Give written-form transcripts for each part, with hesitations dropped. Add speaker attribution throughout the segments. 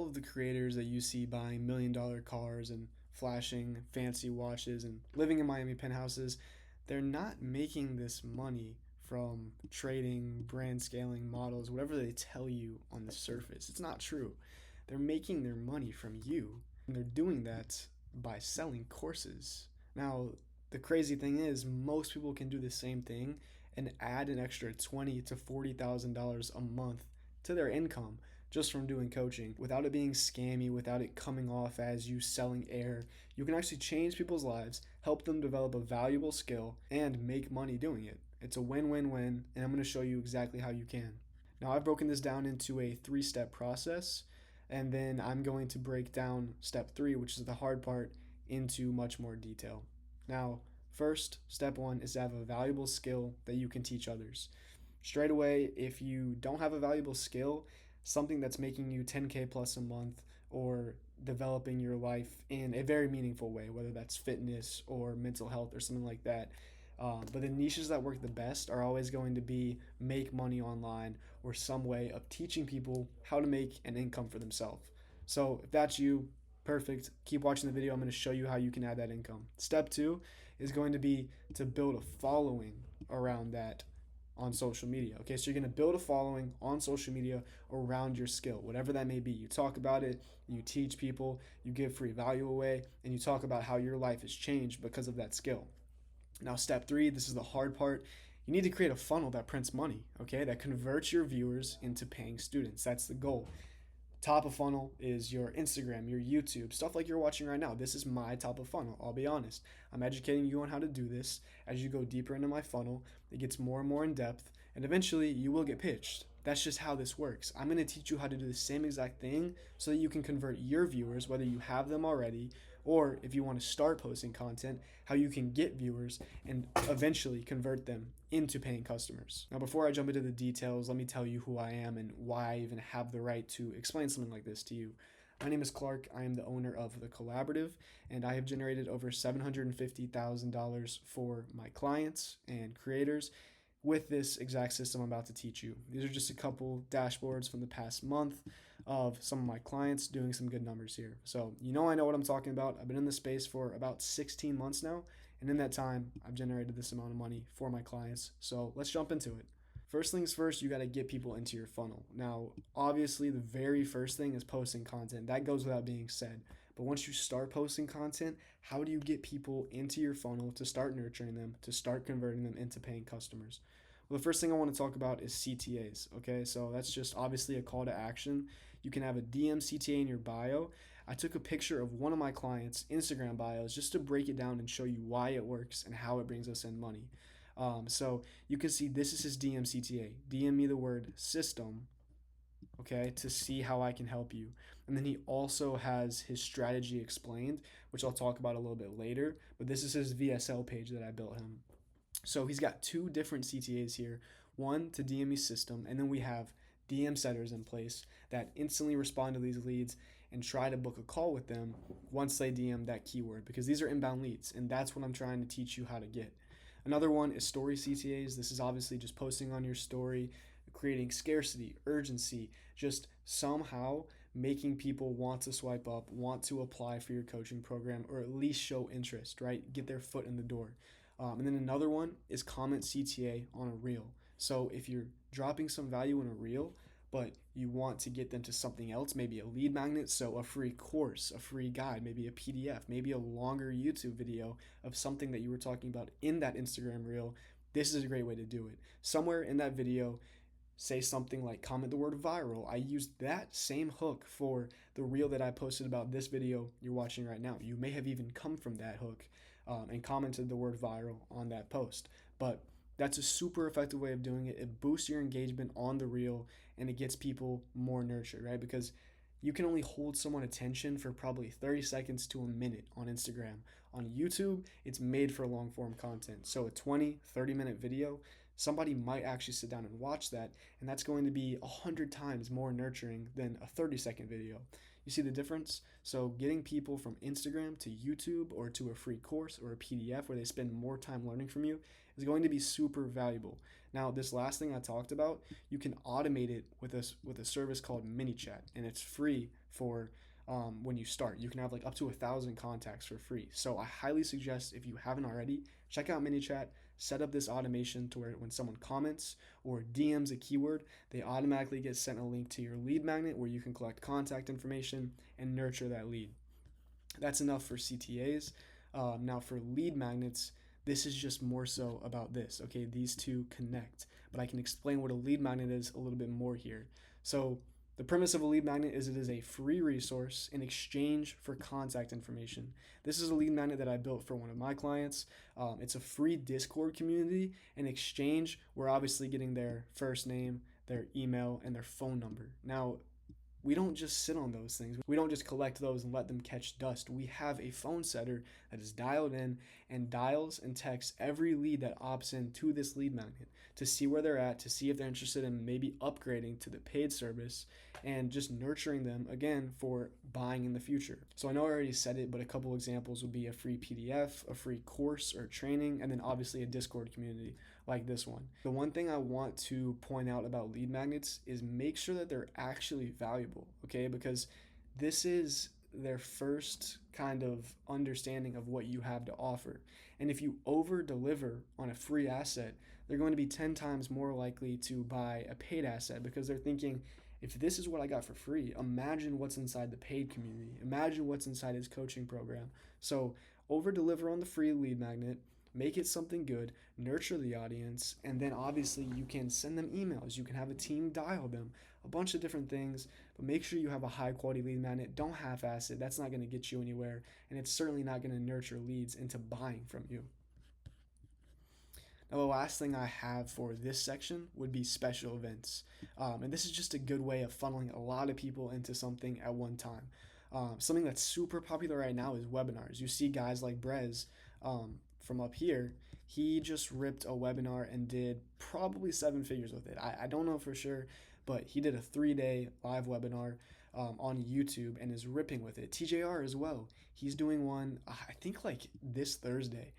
Speaker 1: all of the creators that you see buying $1 million cars and flashing fancy watches and living in Miami penthouses, they're not making this money from trading, brand scaling models, whatever they tell you on the surface. It's not true. They're making their money from you, and they're doing that by selling courses. Now, the crazy thing is, most people can do the same thing and add an extra $20,000 to $40,000 a month to their income just from doing coaching without it being scammy, without it coming off as you selling air. You can actually change people's lives, help them develop a valuable skill, and make money doing it. It's a win-win-win, and I'm going to show you exactly how you can. Now, I've broken this down into a 3-step process, and then I'm going to break down step 3, which is the hard part, into much more detail. Now, first, step 1 is to have a valuable skill that you can teach others. Straight away, if you don't have a valuable skill, something that's making you 10K plus a month or developing your life in a very meaningful way, whether that's fitness or mental health or something like that. But the niches that work the best are always going to be make money online or some way of teaching people how to make an income for themselves. So if that's you, perfect. Keep watching the video. I'm going to show you how you can add that income. Step 2 is going to be to build a following around that on social media. Okay, so you're going to build a following on social media around your skill, whatever that may be. You talk about it, you teach people, you give free value away, and you talk about how your life has changed because of that skill. Now, step 3, this is the hard part. You need to create a funnel that prints money, okay, that converts your viewers into paying students. That's the goal. Top of funnel is your Instagram, your YouTube, stuff like you're watching right now. This is my top of funnel, I'll be honest. I'm educating you on how to do this. As you go deeper into my funnel, it gets more and more in depth, and eventually you will get pitched. That's just how this works. I'm going to teach you how to do the same exact thing so that you can convert your viewers, whether you have them already, or if you want to start posting content, how you can get viewers and eventually convert them into paying customers. Now, before I jump into the details, let me tell you who I am and why I even have the right to explain something like this to you. My name is Clark. I am the owner of The Collaborative, and I have generated over $750,000 for my clients and creators with this exact system I'm about to teach you. These are just a couple dashboards from the past month of some of my clients doing some good numbers here. So I know what I'm talking about. I've been in this space for about 16 months now, and in that time, I've generated this amount of money for my clients. So let's jump into it. First things first, you got to get people into your funnel. Now, obviously, the very first thing is posting content. That goes without being said. But once you start posting content, how do you get people into your funnel to start nurturing them, to start converting them into paying customers? Well, the first thing I want to talk about is CTAs, okay? So that's just obviously a call to action. You can have a DM CTA in your bio. I took a picture of one of my clients' Instagram bios just to break it down and show you why it works and how it brings us in money. So you can see this is his DM CTA. DM me the word system, okay, to see how I can help you. And then he also has his strategy explained, which I'll talk about a little bit later. But this is his VSL page that I built him. So he's got 2 different CTAs here, one to DM me system, and then we have DM setters in place that instantly respond to these leads and try to book a call with them once they DM that keyword, because these are inbound leads, and that's what I'm trying to teach you how to get. Another one is story CTAs. This is obviously just posting on your story, creating scarcity, urgency, just somehow making people want to swipe up, want to apply for your coaching program, or at least show interest, right? Get their foot in the door. And then another one is comment CTA on a reel. So if you're dropping some value in a reel, but you want to get them to something else, maybe a lead magnet, so a free course, a free guide, maybe a PDF, maybe a longer YouTube video of something that you were talking about in that Instagram reel, this is a great way to do it. Somewhere in that video, say something like comment the word viral. I used that same hook for the reel that I posted about this video you're watching right now. You may have even come from that hook and commented the word viral on that post. But that's a super effective way of doing it. It boosts your engagement on the reel and it gets people more nurtured, right? Because you can only hold someone attention for probably 30 seconds to a minute on Instagram. On YouTube, it's made for long form content. So a 20, 30-minute video, somebody might actually sit down and watch that, and that's going to be 100 times more nurturing than a 30-second video. You see the difference? So getting people from Instagram to YouTube or to a free course or a PDF where they spend more time learning from you is going to be super valuable. Now, this last thing I talked about, you can automate it with a service called MiniChat, and it's free for when you start. You can have like up to 1,000 contacts for free. So I highly suggest, if you haven't already, check out ManyChat. Set up this automation to where when someone comments or DMs a keyword, they automatically get sent a link to your lead magnet where you can collect contact information and nurture that lead. That's enough for CTAs. Now for lead magnets, this is just more so about this. Okay, these two connect, but I can explain what a lead magnet is a little bit more here. So the premise of a lead magnet is it is a free resource in exchange for contact information. This is a lead magnet that I built for one of my clients. It's a free Discord community. In exchange, we're obviously getting their first name, their email, and their phone number. Now, we don't just sit on those things. We don't just collect those and let them catch dust. We have a phone setter that is dialed in and dials and texts every lead that opts in to this lead magnet to see where they're at, to see if they're interested in maybe upgrading to the paid service, and just nurturing them again for buying in the future. So I know I already said it, but a couple examples would be a free PDF, a free course or training, and then obviously a Discord community like this one. The one thing I want to point out about lead magnets is make sure that they're actually valuable, okay? Because this is their first kind of understanding of what you have to offer. And if you over deliver on a free asset, they're going to be 10 times more likely to buy a paid asset because they're thinking, if this is what I got for free, imagine what's inside the paid community. Imagine what's inside his coaching program. So over deliver on the free lead magnet, make it something good, nurture the audience, and then obviously you can send them emails. You can have a team dial them, a bunch of different things, but make sure you have a high quality lead magnet. Don't half-ass it. That's not going to get you anywhere, and it's certainly not going to nurture leads into buying from you. Now, the last thing I have for this section would be special events. And this is just a good way of funneling a lot of people into something at one time. Something that's super popular right now is webinars. You see guys like Brez from up here. He just ripped a webinar and did probably 7 figures with it. I don't know for sure, but he did a 3-day live webinar on YouTube and is ripping with it. TJR as well. He's doing one, I think like this Thursday.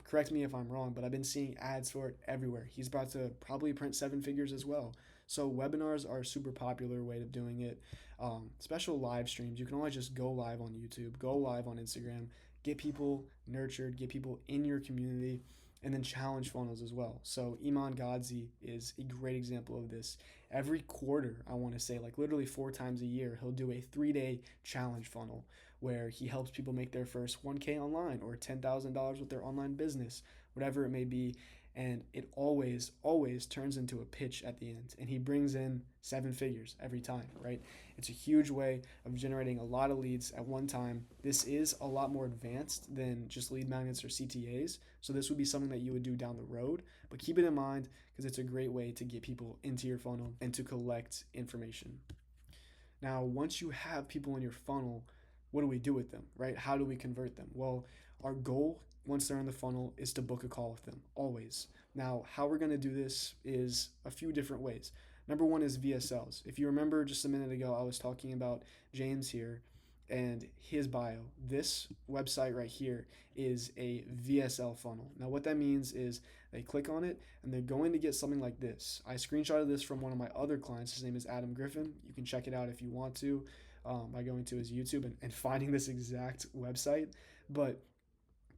Speaker 1: Correct me if I'm wrong, but I've been seeing ads for it everywhere. He's about to probably print 7 figures as well. So webinars are a super popular way of doing it. Special live streams. You can always just go live on YouTube, go live on Instagram, get people nurtured, get people in your community, and then challenge funnels as well. So Iman Godzi is a great example of this. Every quarter, I want to say, like literally 4 times a year, he'll do a 3-day challenge funnel where he helps people make their first 1K online or $10,000 with their online business, whatever it may be. And it always turns into a pitch at the end. And he brings in 7 figures every time, right? It's a huge way of generating a lot of leads at one time. This is a lot more advanced than just lead magnets or CTAs. So this would be something that you would do down the road. But keep it in mind because it's a great way to get people into your funnel and to collect information. Now, once you have people in your funnel, what do we do with them, right? How do we convert them? Well, our goal once they're in the funnel is to book a call with them, always. Now, how we're going to do this is a few different ways. Number one is VSLs. If you remember just a minute ago, I was talking about James here and his bio. This website right here is a VSL funnel. Now, what that means is they click on it and they're going to get something like this. I screenshotted this from one of my other clients. His name is Adam Griffin. You can check it out if you want to by going to his YouTube and finding this exact website. But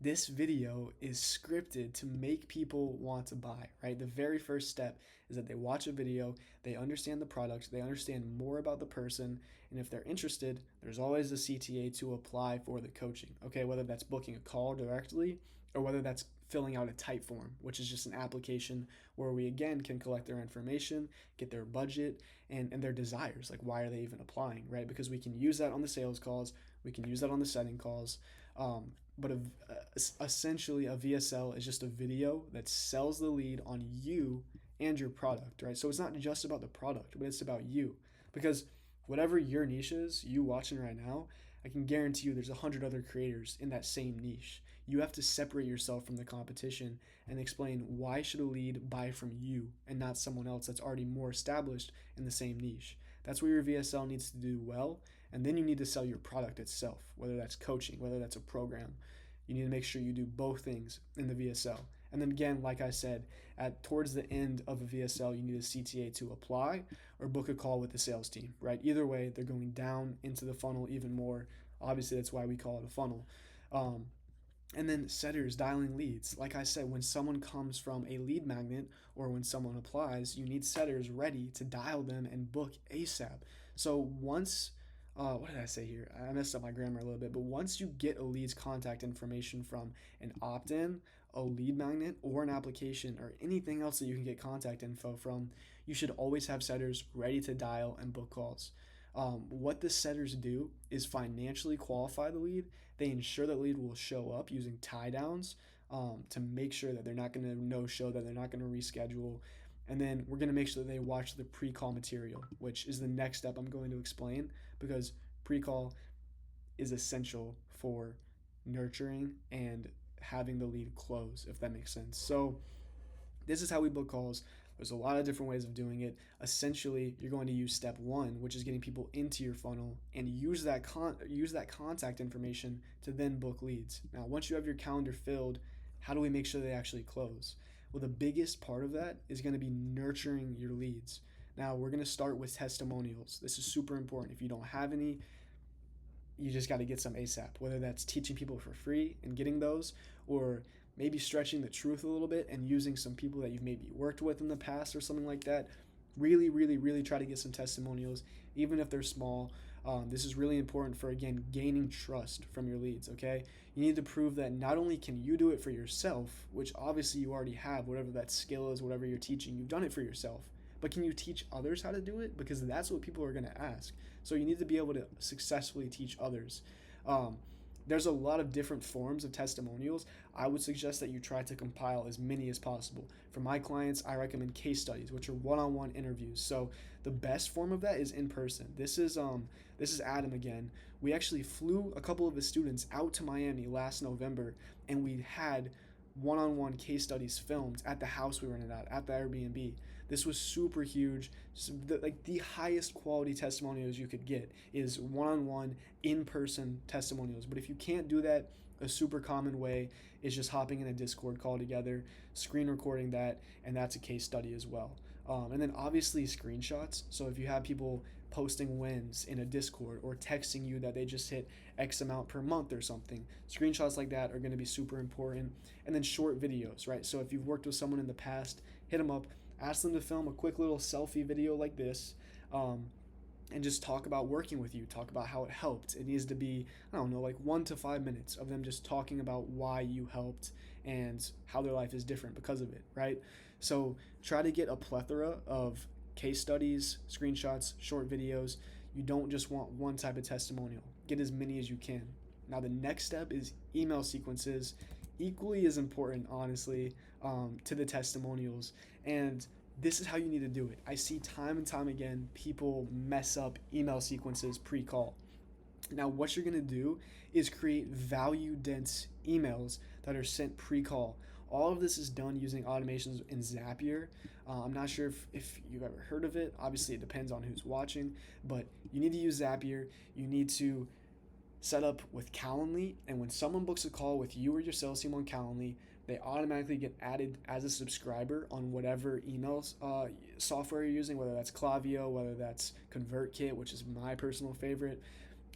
Speaker 1: this video is scripted to make people want to buy, right? The very first step is that they watch a video, they understand the product, they understand more about the person, and if they're interested, there's always a CTA to apply for the coaching, okay? Whether that's booking a call directly or whether that's filling out a type form, which is just an application where we again can collect their information, get their budget, and their desires, like why are they even applying, right? Because we can use that on the sales calls, we can use that on the setting calls, but essentially a VSL is just a video that sells the lead on you and your product, right? So it's not just about the product, but it's about you. Because whatever your niche is, you watching right now, I can guarantee you there's 100 other creators in that same niche. You have to separate yourself from the competition and explain why should a lead buy from you and not someone else that's already more established in the same niche. That's where your VSL needs to do well, and then you need to sell your product itself, whether that's coaching, whether that's a program. You need to make sure you do both things in the VSL. And then again, like I said, at towards the end of a VSL, you need a CTA to apply or book a call with the sales team, right? Either way, they're going down into the funnel even more. Obviously, that's why we call it a funnel. Um, and then setters dialing leads. Like I said, when someone comes from a lead magnet or when someone applies, you need setters ready to dial them and book ASAP. So once, what did I say here? I messed up my grammar a little bit, but once you get a lead's contact information from an opt in, a lead magnet, or an application, or anything else that you can get contact info from, you should always have setters ready to dial and book calls. What the setters do is financially qualify the lead. They ensure that lead will show up using tie downs to make sure that they're not going to no show, that they're not going to reschedule. And then we're going to make sure that they watch the pre call material, which is the next step I'm going to explain because pre call is essential for nurturing and having the lead close, if that makes sense. So, this is how we book calls. There's a lot of different ways of doing it. Essentially, you're going to use step one, which is getting people into your funnel, and use that contact information to then book leads. Now, once you have your calendar filled, how do we make sure they actually close? Well, the biggest part of that is going to be nurturing your leads. Now, we're going to start with testimonials. This is super important. If you don't have any, you just got to get some ASAP, whether that's teaching people for free and getting those, or maybe stretching the truth a little bit and using some people that you've maybe worked with in the past or something like that. Really, really, really try to get some testimonials, even if they're small. This is really important for, again, gaining trust from your leads, okay? You need to prove that not only can you do it for yourself, which obviously you already have, whatever that skill is, whatever you're teaching, you've done it for yourself, but can you teach others how to do it? Because that's what people are going to ask. So you need to be able to successfully teach others. Um, there's a lot of different forms of testimonials. I would suggest that you try to compile as many as possible. For my clients, I recommend case studies, which are one-on-one interviews. So the best form of that is in person. This is Adam again. We actually flew a couple of his students out to Miami last November, and we had one-on-one case studies filmed at the house we rented out at the Airbnb. This was super huge. So the highest quality testimonials you could get is one-on-one in-person testimonials. But if you can't do that, a super common way is just hopping in a Discord call together, screen recording that, and that's a case study as well. And then obviously screenshots. So if you have people posting wins in a Discord or texting you that they just hit X amount per month or something, screenshots like that are going to be super important. And then short videos, right? So if you've worked with someone in the past, hit them up, ask them to film a quick little selfie video like this, and just talk about working with you, talk about how it helped. It needs to be, I don't know, like 1 to 5 minutes of them just talking about why you helped and how their life is different because of it, right? So try to get a plethora of case studies, screenshots, short videos. You don't just want one type of testimonial. Get as many as you can. Now the next step is email sequences, equally as important, honestly, to the testimonials. And this is how you need to do it. I see time and time again people mess up email sequences pre-call. Now, what you're going to do is create value-dense emails that are sent pre-call. All of this is done using automations in Zapier. I'm not sure if you've ever heard of it. Obviously, it depends on who's watching, but you need to use Zapier. You need to set up with Calendly, and when someone books a call with you or your sales team on Calendly, they automatically get added as a subscriber on whatever emails software you're using, whether that's Klaviyo, whether that's ConvertKit, which is my personal favorite.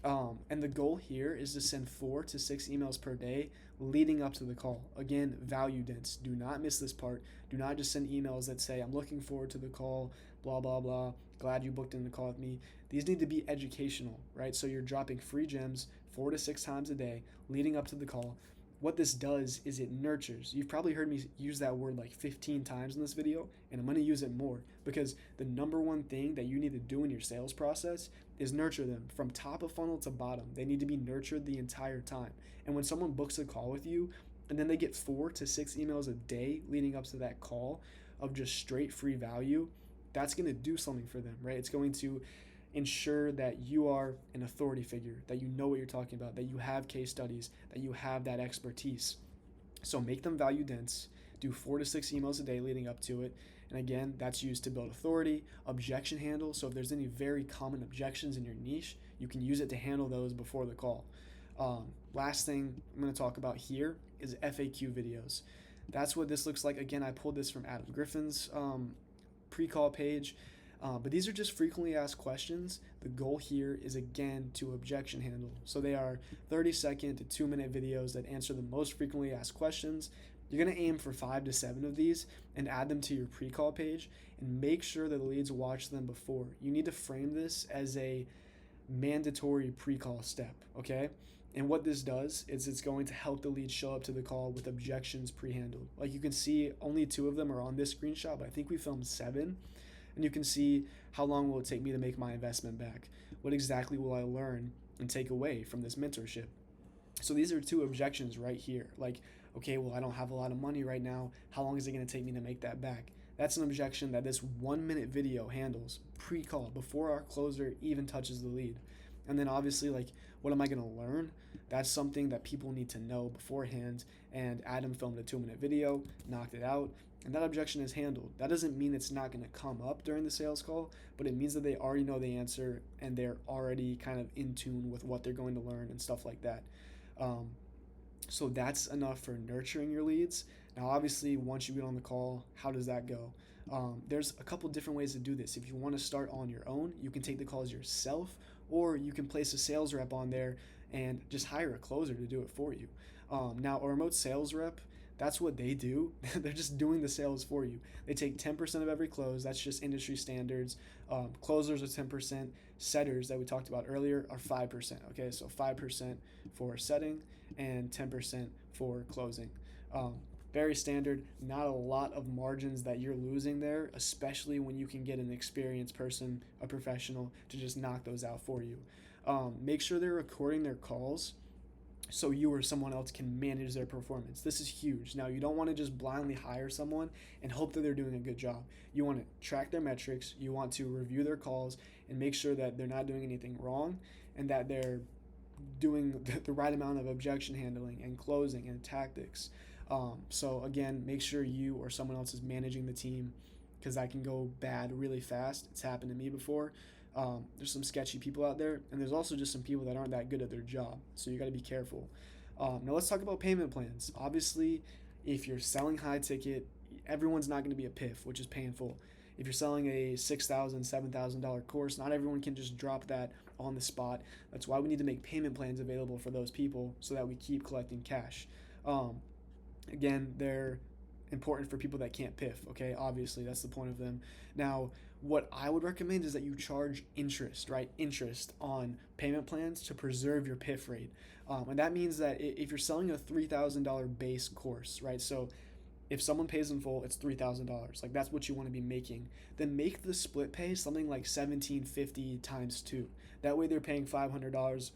Speaker 1: And the goal here is to send 4 to 6 emails per day leading up to the call. Again, value dense. Do not miss this part. Do not just send emails that say, I'm looking forward to the call, blah, blah, blah. Glad you booked in the call with me. These need to be educational, right? So you're dropping free gems 4 to 6 times a day leading up to the call. What this does is it nurtures. You've probably heard me use that word like 15 times in this video, and I'm going to use it more because the number one thing that you need to do in your sales process is nurture them from top of funnel to bottom. They need to be nurtured the entire time. And when someone books a call with you and then they get 4 to 6 emails a day leading up to that call of just straight free value, that's going to do something for them, right? It's going to ensure that you are an authority figure, that you know what you're talking about, that you have case studies, that you have that expertise. So make them value dense, do 4 to 6 emails a day leading up to it. And again, that's used to build authority, objection handle. So if there's any very common objections in your niche, you can use it to handle those before the call. Last thing I'm going to talk about here is FAQ videos. That's what this looks like. Again, I pulled this from Adam Griffin's pre-call page. But these are just frequently asked questions. The goal here is, again, to objection handle. So they are 30-second to 2-minute videos that answer the most frequently asked questions. You're going to aim for 5 to 7 of these and add them to your pre-call page, and make sure that the leads watch them before. You need to frame this as a mandatory pre-call step, okay? And what this does is it's going to help the lead show up to the call with objections pre-handled. Like you can see, only 2 of them are on this screenshot, but I think we filmed 7. And you can see, how long will it take me to make my investment back? What exactly will I learn and take away from this mentorship? So these are 2 objections right here. Like, okay, well, I don't have a lot of money right now. How long is it going to take me to make that back? That's an objection that this 1-minute video handles pre-call, before our closer even touches the lead. And then obviously, like, what am I going to learn? That's something that people need to know beforehand. And Adam filmed a 2-minute video, knocked it out, and that objection is handled. That doesn't mean it's not going to come up during the sales call, but it means that they already know the answer and they're already kind of in tune with what they're going to learn and stuff like that. So that's enough for nurturing your leads. Now, obviously, once you get on the call, how does that go? There's a couple different ways to do this. If you want to start on your own, you can take the calls yourself, or you can place a sales rep on there and just hire a closer to do it for you. Now, a remote sales rep, that's what they do. They're just doing the sales for you. They take 10% of every close. That's just industry standards. Closers are 10%. Setters that we talked about earlier are 5%. Okay, so 5% for setting and 10% for closing. Very standard. Not a lot of margins that you're losing there, especially when you can get an experienced person, a professional, to just knock those out for you. Make sure they're recording their calls so you or someone else can manage their performance. This is huge. Now, you don't want to just blindly hire someone and hope that they're doing a good job. You want to track their metrics, you want to review their calls and make sure that they're not doing anything wrong and that they're doing the right amount of objection handling and closing and tactics. So again, make sure you or someone else is managing the team, because that can go bad really fast. It's happened to me before. There's some sketchy people out there, and there's also just some people that aren't that good at their job, so you got to be careful. Now let's talk about payment plans. Obviously, if you're selling high ticket, everyone's not going to be a PIF, which is painful. If you're selling a $6,000, $7,000 course, not everyone can just drop that on the spot. That's why we need to make payment plans available for those people so that we keep collecting cash. Again, they're important for people that can't PIF, okay? Obviously, that's the point of them. Now, what I would recommend is that you charge interest, right? Interest on payment plans to preserve your PIF rate. And that means that if you're selling a $3,000 base course, right? So if someone pays in full, it's $3,000. Like, that's what you want to be making. Then make the split pay something like $1,750 times 2. That way they're paying $500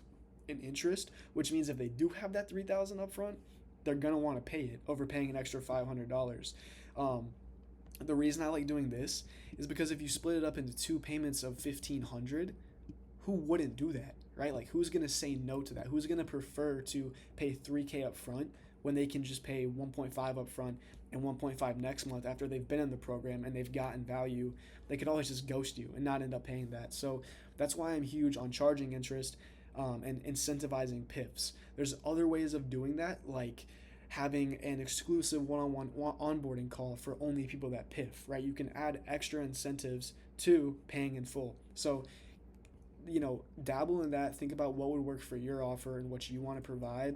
Speaker 1: in interest, which means if they do have that $3,000 up front, they're going to want to pay it over paying an extra $500. The reason I like doing this is because if you split it up into 2 payments of $1,500, who wouldn't do that, right? Like, who's going to say no to that? Who's going to prefer to pay $3K up front when they can just pay 1.5 up front and 1.5 next month after they've been in the program and they've gotten value? They could always just ghost you and not end up paying that. So that's why I'm huge on charging interest and incentivizing PIFs. There's other ways of doing that, like having an exclusive one-on-one onboarding call for only people that PIF, right? You can add extra incentives to paying in full. So, dabble in that. Think about what would work for your offer and what you want to provide,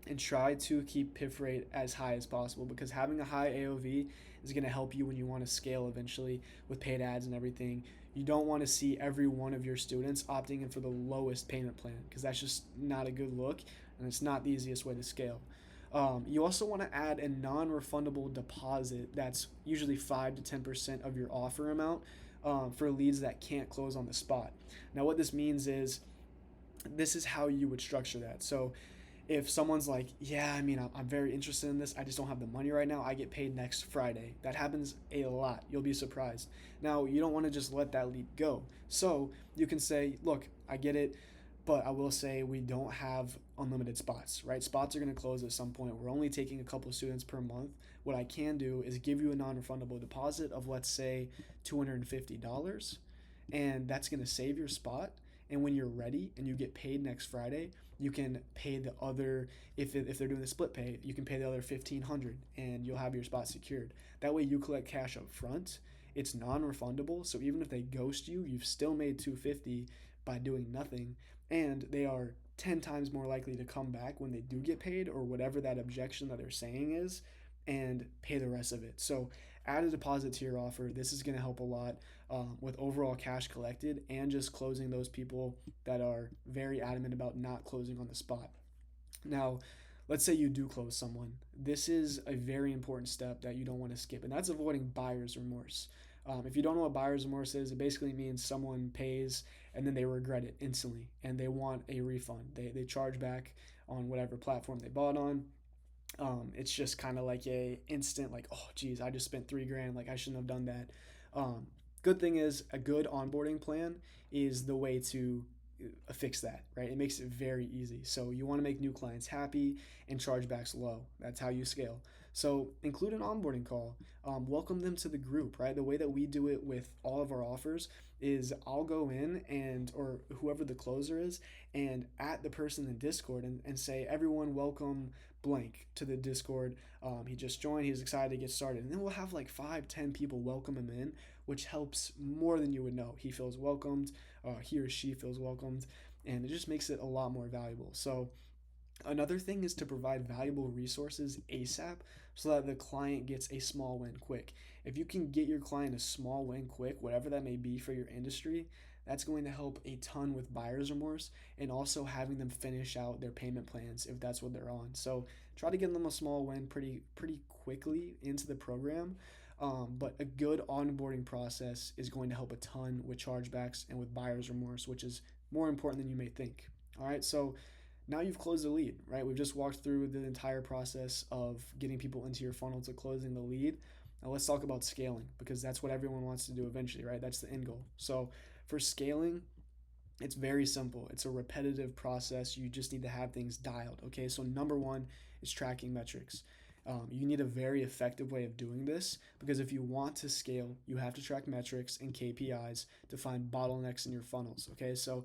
Speaker 1: and try to keep PIF rate as high as possible, because having a high AOV is going to help you when you want to scale eventually with paid ads and everything. You don't want to see every one of your students opting in for the lowest payment plan, because that's just not a good look, and it's not the easiest way to scale. You also want to add a non-refundable deposit that's usually 5 to 10% of your offer amount for leads that can't close on the spot. Now, what this means is, this is how you would structure that. So if someone's like, yeah, I'm very interested in this, I just don't have the money right now, I get paid next Friday. That happens a lot. You'll be surprised. Now, you don't want to just let that lead go. So you can say, look, I get it, but I will say we don't have unlimited spots, right? Spots are going to close at some point. We're only taking a couple students per month. What I can do is give you a non-refundable deposit of, let's say, $250, and that's going to save your spot. And when you're ready and you get paid next Friday, you can pay the other, if they're doing the split pay, you can pay the other 1,500 and you'll have your spot secured. That way you collect cash up front. It's non-refundable, so even if they ghost you, you've still made 250 by doing nothing, and they are 10 times more likely to come back when they do get paid or whatever that objection that they're saying is, and pay the rest of it. So add a deposit to your offer. This is going to help a lot with overall cash collected and just closing those people that are very adamant about not closing on the spot. Now, let's say you do close someone. This is a very important step that you don't want to skip, and that's avoiding buyer's remorse. If you don't know what buyer's remorse is, it basically means someone pays and then they regret it instantly and they want a refund. They charge back on whatever platform they bought on. It's just kind of like a instant like, oh geez, I just spent 3 grand, like I shouldn't have done that. Good thing is a good onboarding plan is the way to fix that, right? It makes it very easy. So you want to make new clients happy and chargebacks low. That's how you scale. So include an onboarding call. Welcome them to the group, right? The way that we do it with all of our offers is I'll go in and, or whoever the closer is, and at the person in Discord and say, everyone welcome blank to the Discord. He just joined, he's excited to get started. And then we'll have like 5-10 people welcome him in, which helps more than you would know. He feels welcomed, he or she feels welcomed, and it just makes it a lot more valuable. So another thing is to provide valuable resources ASAP so that the client gets a small win quick. If you can get your client a small win quick, whatever that may be for your industry, that's going to help a ton with buyer's remorse and also having them finish out their payment plans if that's what they're on. So try to get them a small win pretty quickly into the program. But a good onboarding process is going to help a ton with chargebacks and with buyer's remorse, which is more important than you may think. All right, so now you've closed the lead, right? We've just walked through the entire process of getting people into your funnel to closing the lead. Now let's talk about scaling because that's what everyone wants to do eventually, right? That's the end goal. So for scaling, it's very simple. It's a repetitive process. You just need to have things dialed. Okay, so number one is tracking metrics. You need a very effective way of doing this because if you want to scale, you have to track metrics and KPIs to find bottlenecks in your funnels. Okay, so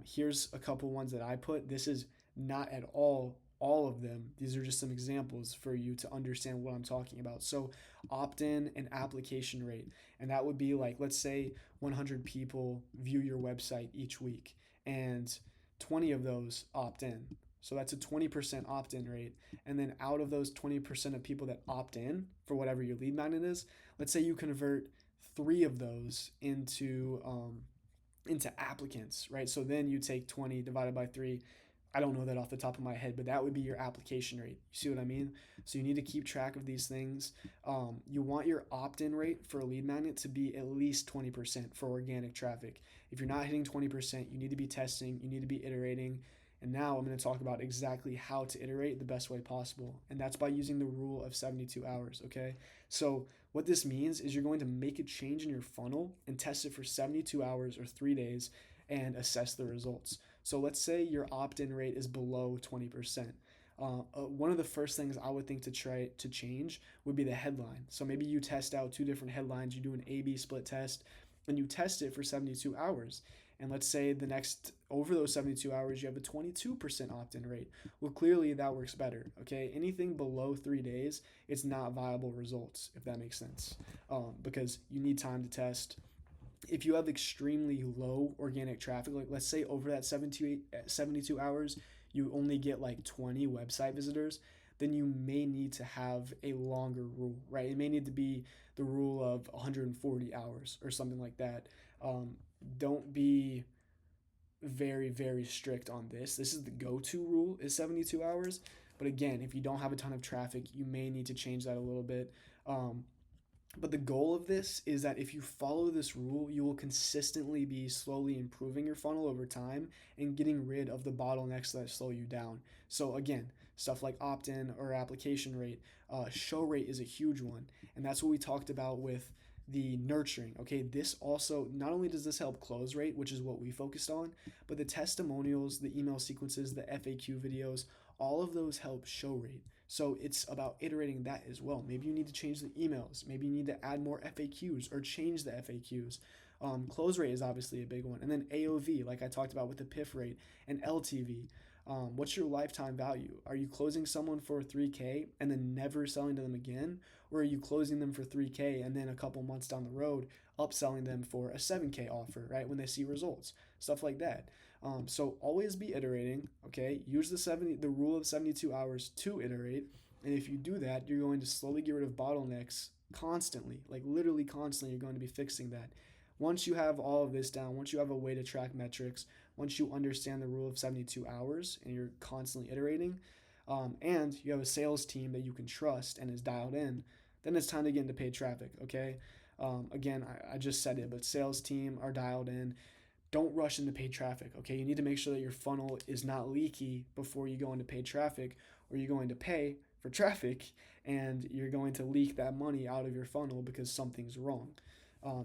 Speaker 1: here's a couple ones that I put. This is not at all of them. These are just some examples for you to understand what I'm talking about. So opt-in and application rate, and that would be like, let's say 100 people view your website each week and 20 of those opt in. So that's a 20% opt-in rate. And then out of those 20% of people that opt in for whatever your lead magnet is, let's say you convert 3 of those into applicants, right? So then you take 20 divided by 3. I don't know that off the top of my head, but that would be your application rate. You see what I mean? So you need to keep track of these things. You want your opt-in rate for a lead magnet to be at least 20% for organic traffic. If you're not hitting 20%, you need to be testing, you need to be iterating. And now I'm going to talk about exactly how to iterate the best way possible. And that's by using the rule of 72 hours, okay? So what this means is you're going to make a change in your funnel and test it for 72 hours or 3 days and assess the results. So let's say your opt-in rate is below 20%. One of the first things I would think to try to change would be the headline. So maybe you test out 2 different headlines, you do an A/B split test, and you test it for 72 hours. And let's say over those 72 hours, you have a 22% opt-in rate. Well, clearly that works better, okay? Anything below 3 days, it's not viable results, if that makes sense, because you need time to test. If you have extremely low organic traffic, like let's say over that 72 hours, you only get like 20 website visitors, then you may need to have a longer rule, right? It may need to be the rule of 140 hours or something like that. Don't be very, very strict on this. This is the go-to rule is 72 hours. But again, if you don't have a ton of traffic, you may need to change that a little bit. But the goal of this is that if you follow this rule, you will consistently be slowly improving your funnel over time and getting rid of the bottlenecks that slow you down. So again, stuff like opt-in or application rate, show rate is a huge one. And that's what we talked about with the nurturing. Okay, this also, not only does this help close rate, which is what we focused on, but the testimonials, the email sequences, the FAQ videos, all of those help show rate. So it's about iterating that as well. Maybe you need to change the emails. Maybe you need to add more FAQs or change the FAQs. Close rate is obviously a big one. And then AOV, like I talked about with the PIF rate, and LTV. What's your lifetime value? Are you closing someone for 3K and then never selling to them again? Or are you closing them for 3K and then a couple months down the road upselling them for a 7K offer, right? When they see results, stuff like that. So always be iterating, okay? Use the rule of 72 hours to iterate. And if you do that, you're going to slowly get rid of bottlenecks constantly, like literally constantly. You're going to be fixing that. Once you have all of this down, once you have a way to track metrics, once you understand the rule of 72 hours and you're constantly iterating, and you have a sales team that you can trust and is dialed in, then it's time to get into paid traffic, okay? Again, I just said it, but sales team are dialed in. Don't rush into paid traffic, okay? You need to make sure that your funnel is not leaky before you go into paid traffic, or you're going to pay for traffic and you're going to leak that money out of your funnel because something's wrong.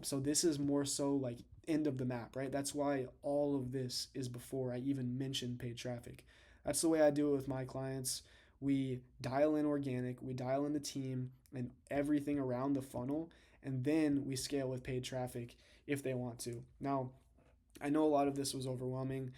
Speaker 1: So this is more so like end of the map, right? That's why all of this is before I even mention paid traffic. That's the way I do it with my clients. We dial in organic, we dial in the team and everything around the funnel, and then we scale with paid traffic if they want to. Now, I know a lot of this was overwhelming.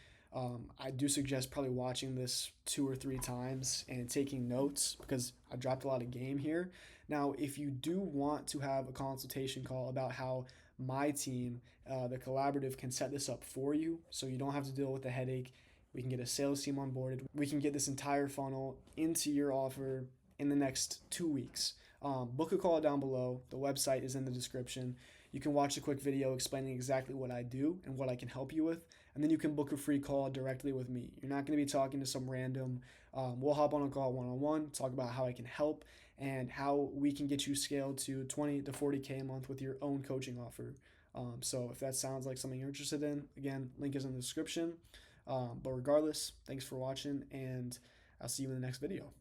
Speaker 1: I do suggest probably watching this 2 or 3 times and taking notes because I dropped a lot of game here. Now, if you do want to have a consultation call about how my team, the collaborative, can set this up for you so you don't have to deal with the headache, we can get a sales team onboarded. We can get this entire funnel into your offer in the next 2 weeks. Book a call down below. The website is in the description. You can watch a quick video explaining exactly what I do and what I can help you with, and then you can book a free call directly with me. You're not going to be talking to some random. We'll hop on a call one-on-one, talk about how I can help and how we can get you scaled to 20 to 40K a month with your own coaching offer. So if that sounds like something you're interested in, again, link is in the description. But regardless, thanks for watching, and I'll see you in the next video.